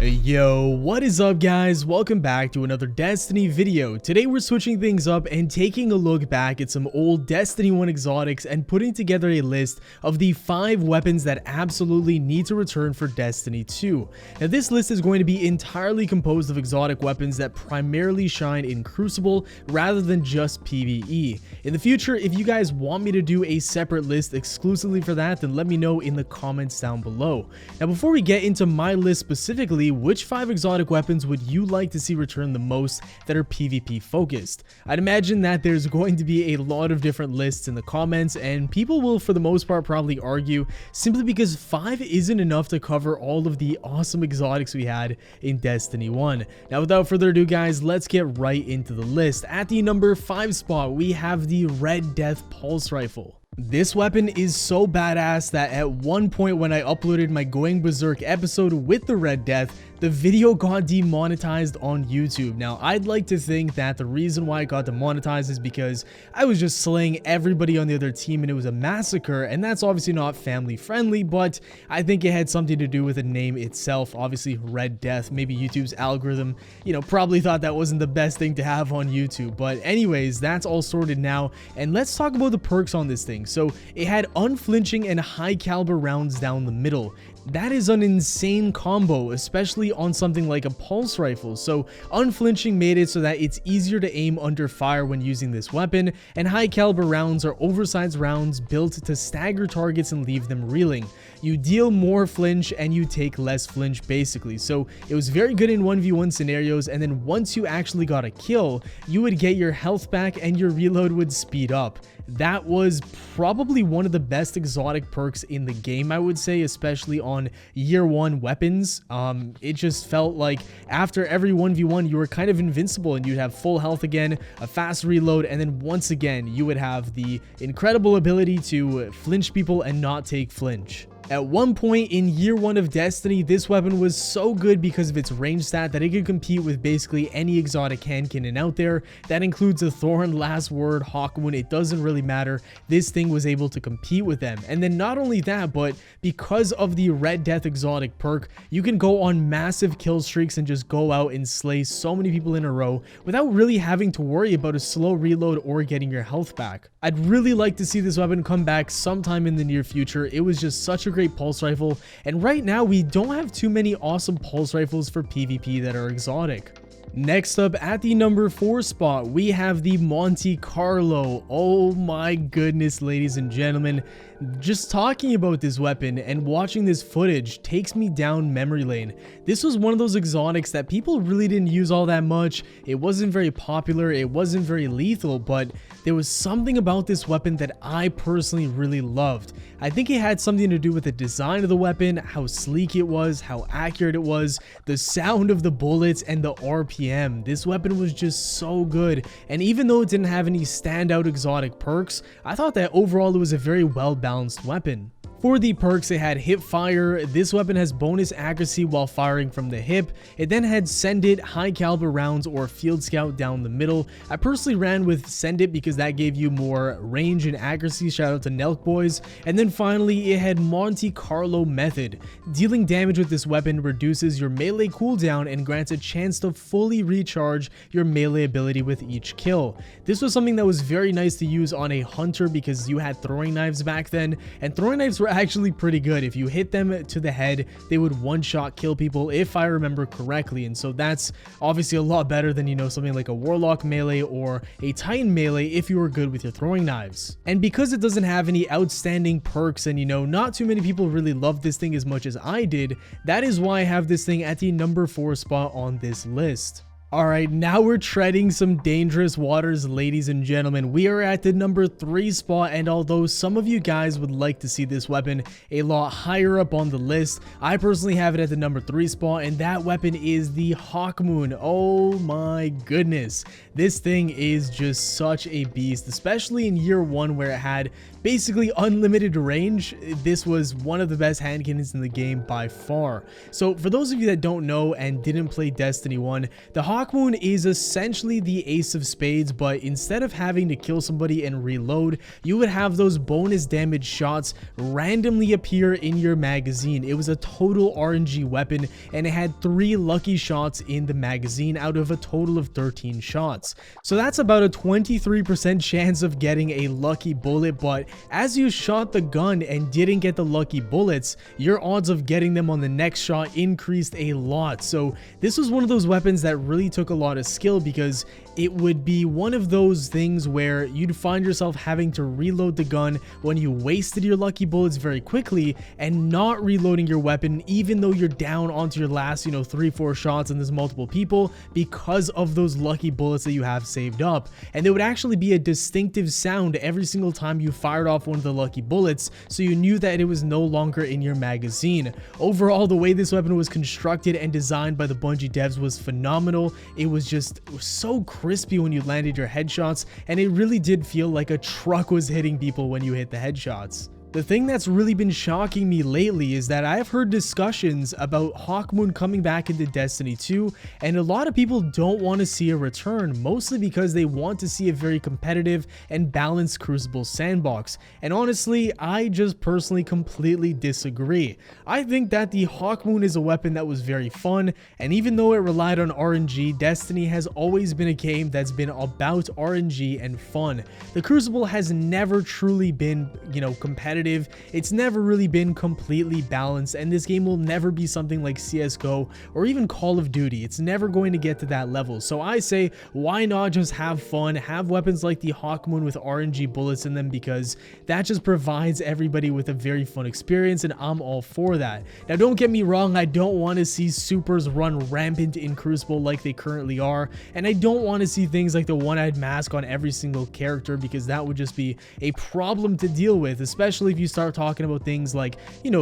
Yo, what is up guys? Welcome back to another Destiny video. Today we're switching things up and taking a look back at some old Destiny 1 exotics and putting together a list of the 5 weapons that absolutely need to return for Destiny 2. Now this list is going to be entirely composed of exotic weapons that primarily shine in Crucible rather than just PvE. In the future, if you guys want me to do a separate list exclusively for that, then let me know in the comments down below. Now before we get into my list specifically, which 5 exotic weapons would you like to see return the most that are PvP focused? I'd imagine that there's going to be a lot of different lists in the comments, and people will for the most part probably argue simply because 5 isn't enough to cover all of the awesome exotics we had in Destiny 1. Now without further ado guys, let's get right into the list. At the number 5 spot, we have the Red Death Pulse Rifle. This weapon is so badass that at one point when I uploaded my Going Berserk episode with the Red Death, the video got demonetized on YouTube. Now, I'd like to think that the reason why it got demonetized is because I was just slaying everybody on the other team and it was a massacre, and that's obviously not family friendly, but I think it had something to do with the name itself. Obviously, Red Death, maybe YouTube's algorithm, probably thought that wasn't the best thing to have on YouTube. But anyways, that's all sorted now, and let's talk about the perks on this thing. So it had unflinching and high caliber rounds down the middle. That is an insane combo, especially on something like a pulse rifle. So unflinching made it so that it's easier to aim under fire when using this weapon, and high caliber rounds are oversized rounds built to stagger targets and leave them reeling. You deal more flinch and you take less flinch basically. So it was very good in 1v1 scenarios, and then once you actually got a kill, you would get your health back and your reload would speed up. That was probably one of the best exotic perks in the game, I would say, especially on year 1 weapons. It just felt like after every 1v1 you were kind of invincible and you'd have full health again, a fast reload, and then once again you would have the incredible ability to flinch people and not take flinch. At one point in year 1 of Destiny, this weapon was so good because of its range stat that it could compete with basically any exotic hand cannon out there. That includes a Thorn, Last Word, Hawkmoon, it doesn't really matter. This thing was able to compete with them. And then not only that, but because of the Red Death exotic perk, you can go on massive kill streaks and just go out and slay so many people in a row without really having to worry about a slow reload or getting your health back. I'd really like to see this weapon come back sometime in the near future. It was just such a great pulse rifle, and right now we don't have too many awesome pulse rifles for PvP that are exotic. Next up, at the number 4 spot, we have the Monte Carlo. Oh my goodness, ladies and gentlemen. Just talking about this weapon and watching this footage takes me down memory lane. This was one of those exotics that people really didn't use all that much. It wasn't very popular, it wasn't very lethal, but there was something about this weapon that I personally really loved. I think it had something to do with the design of the weapon, how sleek it was, how accurate it was, the sound of the bullets, and the RPM. This weapon was just so good, and even though it didn't have any standout exotic perks, I thought that overall it was a very well balanced weapon. For the perks, it had hip fire. This weapon has bonus accuracy while firing from the hip. It then had send it, high caliber rounds, or field scout down the middle. I personally ran with send it because that gave you more range and accuracy. Shout out to Nelk boys. And then finally, it had Monte Carlo method. Dealing damage with this weapon reduces your melee cooldown and grants a chance to fully recharge your melee ability with each kill. This was something that was very nice to use on a hunter because you had throwing knives back then, and throwing knives were actually pretty good. If you hit them to the head, they would one-shot kill people if I remember correctly, and so that's obviously a lot better than something like a Warlock melee or a Titan melee if you were good with your throwing knives. And because it doesn't have any outstanding perks and not too many people really love this thing as much as I did, that is why I have this thing at the number 4 spot on this list. Alright, now we're treading some dangerous waters, ladies and gentlemen. We are at the number 3 spot, and although some of you guys would like to see this weapon a lot higher up on the list, I personally have it at the number 3 spot, and that weapon is the Hawkmoon. Oh my goodness. This thing is just such a beast, especially in year 1 where it had basically unlimited range. This was one of the best hand cannons in the game by far. So for those of you that don't know and didn't play Destiny 1, the Hawkmoon Hawkmoon is essentially the Ace of Spades, but instead of having to kill somebody and reload, you would have those bonus damage shots randomly appear in your magazine. It was a total RNG weapon, and it had 3 lucky shots in the magazine out of a total of 13 shots. So that's about a 23% chance of getting a lucky bullet, but as you shot the gun and didn't get the lucky bullets, your odds of getting them on the next shot increased a lot. So this was one of those weapons that really took a lot of skill, because it would be one of those things where you'd find yourself having to reload the gun when you wasted your lucky bullets very quickly, and not reloading your weapon even though you're down onto your last 3-4 shots and there's multiple people, because of those lucky bullets that you have saved up. And there would actually be a distinctive sound every single time you fired off one of the lucky bullets, so you knew that it was no longer in your magazine. Overall, the way this weapon was constructed and designed by the Bungie devs was phenomenal. It was just so crispy when you landed your headshots, and it really did feel like a truck was hitting people when you hit the headshots. The thing that's really been shocking me lately is that I've heard discussions about Hawkmoon coming back into Destiny 2, and a lot of people don't want to see a return, mostly because they want to see a very competitive and balanced Crucible sandbox. And honestly, I just personally completely disagree. I think that the Hawkmoon is a weapon that was very fun, and even though it relied on RNG, Destiny has always been a game that's been about RNG and fun. The Crucible has never truly been, competitive. It's never really been completely balanced, and this game will never be something like CSGO or even Call of Duty. It's never going to get to that level. So I say, why not just have fun, have weapons like the Hawkmoon with RNG bullets in them, because that just provides everybody with a very fun experience, and I'm all for that. Now, don't get me wrong, I don't want to see supers run rampant in Crucible like they currently are, and I don't want to see things like the one-eyed mask on every single character, because that would just be a problem to deal with, especially if you start talking about things like,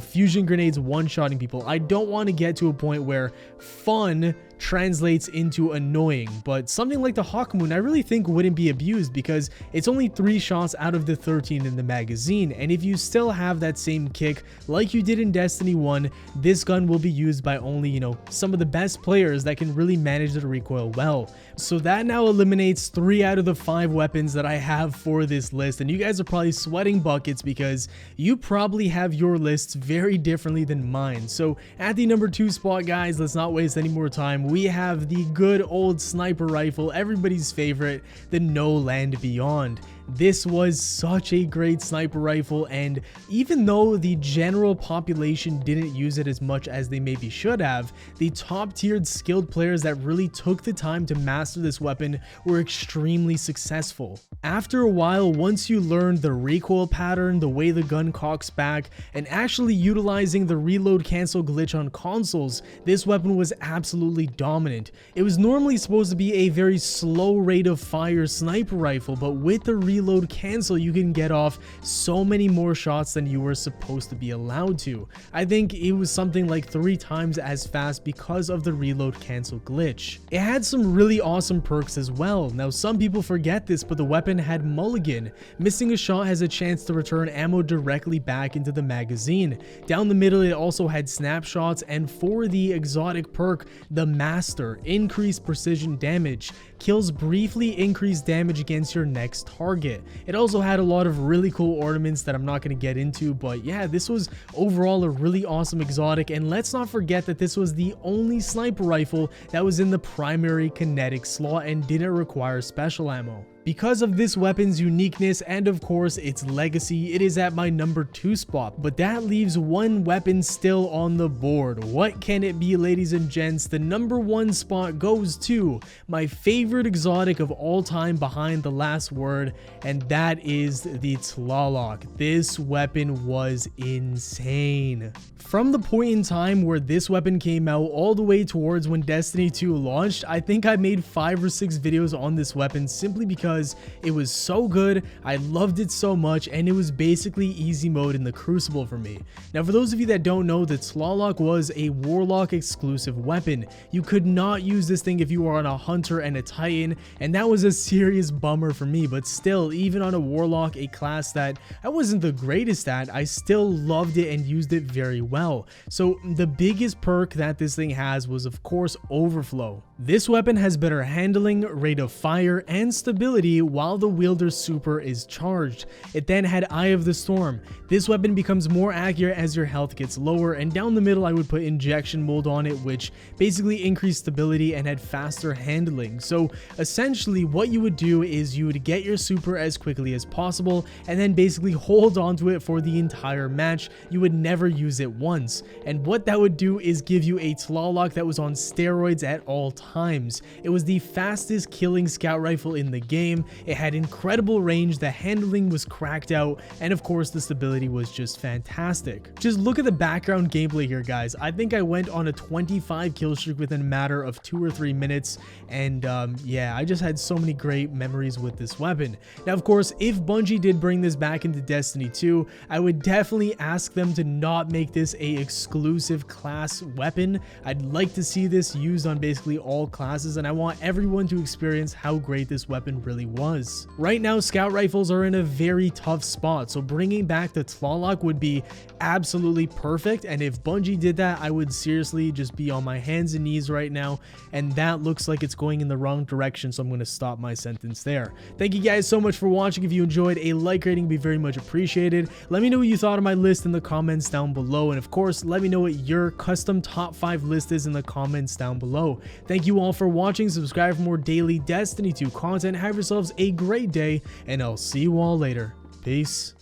fusion grenades one-shotting people. I don't want to get to a point where fun translates into annoying, but something like the Hawkmoon I really think wouldn't be abused, because it's only 3 shots out of the 13 in the magazine, and if you still have that same kick like you did in Destiny 1, this gun will be used by only, some of the best players that can really manage the recoil well. So that now eliminates 3 out of the 5 weapons that I have for this list, and you guys are probably sweating buckets because you probably have your lists very differently than mine. So at the number 2 spot, guys, let's not waste any more time. We have the good old sniper rifle, everybody's favorite, the No Land Beyond. This was such a great sniper rifle, and even though the general population didn't use it as much as they maybe should have, the top tiered skilled players that really took the time to master this weapon were extremely successful. After a while, once you learned the recoil pattern, the way the gun cocks back, and actually utilizing the reload cancel glitch on consoles, this weapon was absolutely dominant. It was normally supposed to be a very slow rate of fire sniper rifle, but with the reload cancel, you can get off so many more shots than you were supposed to be allowed to. I think it was something like 3 times as fast because of the reload cancel glitch. It had some really awesome perks as well. Now, some people forget this, but the weapon had mulligan. Missing a shot has a chance to return ammo directly back into the magazine. Down the middle, it also had snapshots, and for the exotic perk, the Master, increased precision damage. Kills briefly increase damage against your next target. It also had a lot of really cool ornaments that I'm not going to get into, but yeah, this was overall a really awesome exotic, and let's not forget that this was the only sniper rifle that was in the primary kinetic slot and didn't require special ammo. Because of this weapon's uniqueness and of course its legacy, it is at my number 2 spot, but that leaves one weapon still on the board. What can it be, ladies and gents? The number 1 spot goes to my favorite exotic of all time behind the last word, and that is the Tlaloc. This weapon was insane. From the point in time where this weapon came out all the way towards when Destiny 2 launched, I think I made 5 or 6 videos on this weapon simply because it was so good, I loved it so much, and it was basically easy mode in the Crucible for me. Now, for those of you that don't know, the Tlaloc was a Warlock exclusive weapon. You could not use this thing if you were on a Hunter and a Titan, and that was a serious bummer for me, but still, even on a Warlock, a class that I wasn't the greatest at, I still loved it and used it very well. So the biggest perk that this thing has was, of course, Overflow. This weapon has better handling, rate of fire, and stability while the wielder's super is charged. It then had Eye of the Storm. This weapon becomes more accurate as your health gets lower, and down the middle I would put Injection Mold on it, which basically increased stability and had faster handling. So essentially what you would do is you would get your super as quickly as possible and then basically hold onto it for the entire match. You would never use it once, and what that would do is give you a Tlaloc that was on steroids at all times. It was the fastest killing scout rifle in the game. It had incredible range, the handling was cracked out, and of course the stability was just fantastic. Just look at the background gameplay here, guys. I think I went on a 25 kill streak within a matter of 2 or 3 minutes, and yeah, I just had so many great memories with this weapon. Now of course, if Bungie did bring this back into Destiny 2, I would definitely ask them to not make this a exclusive class weapon. I'd like to see this used on basically all classes, and I want everyone to experience how great this weapon really was. Right now, scout rifles are in a very tough spot, so bringing back the Tlaloc would be absolutely perfect, and if Bungie did that, I would seriously just be on my hands and knees right now, and that looks like it's going in the wrong direction, so I'm going to stop my sentence there. Thank you guys so much for watching. If you enjoyed, a like rating would be very much appreciated. Let me know what you thought of my list in the comments down below, and of course, let me know what your custom top 5 list is in the comments down below. Thank you all for watching. Subscribe for more daily Destiny 2 content. Have yourselves a great day, and I'll see you all later. Peace.